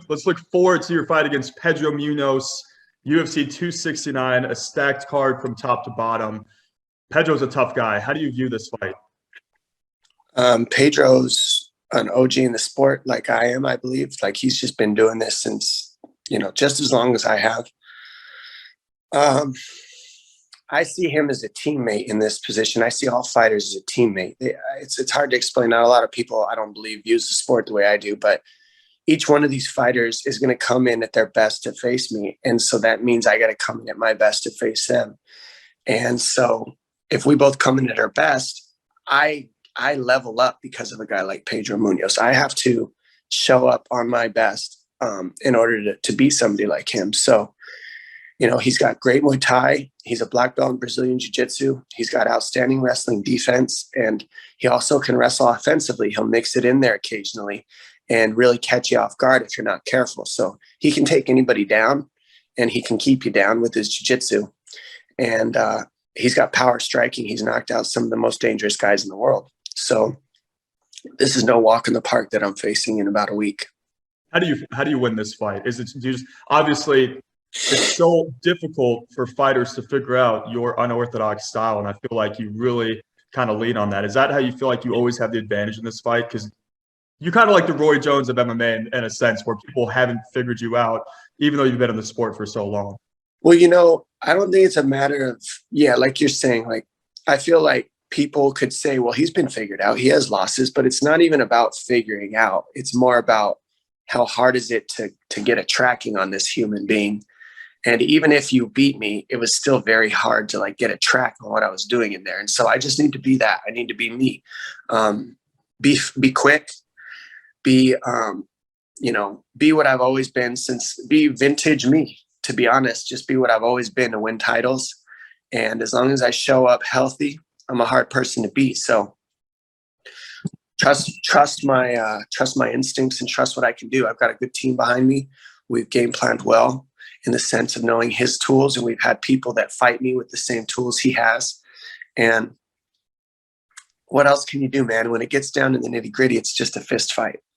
let's look forward to your fight against Pedro Munhoz, UFC 269, a stacked card from top to bottom. Pedro's a tough guy. How do you view this fight? Pedro's an OG in the sport, like I am, I believe. Like, he's just been doing this since, just as long as I have. I see him as a teammate in this position. I see all fighters as a teammate. It's hard to explain. Not a lot of people, I don't believe, use the sport the way I do, but each one of these fighters is going to come in at their best to face me. And so that means I got to come in at my best to face them. And so if we both come in at our best, I level up because of a guy like Pedro Munhoz. I have to show up on my best in order to beat somebody like him. So, he's got great Muay Thai. He's a black belt in Brazilian Jiu-Jitsu. He's got outstanding wrestling defense, and he also can wrestle offensively. He'll mix it in there occasionally and really catch you off guard if you're not careful. So he can take anybody down, and he can keep you down with his Jiu-Jitsu. And he's got power striking. He's knocked out some of the most dangerous guys in the world. So this is no walk in the park that I'm facing in about a week. How do you win this fight? Is it just obviously it's so difficult for fighters to figure out your unorthodox style, and I feel like you really kind of lean on that. Is that how you feel like you always have the advantage in this fight? Because you're kind of like the Roy Jones of MMA in a sense, where people haven't figured you out, even though you've been in the sport for so long. Well, I don't think it's a matter of, like you're saying, like, I feel like people could say, well, he's been figured out. He has losses, but it's not even about figuring out. It's more about how hard is it to get a tracking on this human being. And even if you beat me, it was still very hard to get a track on what I was doing in there. And so I just need to be that. I need to be me. Be quick. Be what I've always been be vintage me, to be honest. Just be what I've always been to win titles. And as long as I show up healthy, I'm a hard person to beat. So trust my instincts and trust what I can do. I've got a good team behind me. We've game planned well in the sense of knowing his tools, and we've had people that fight me with the same tools he has. And what else can you do, man? When it gets down to the nitty gritty, it's just a fist fight.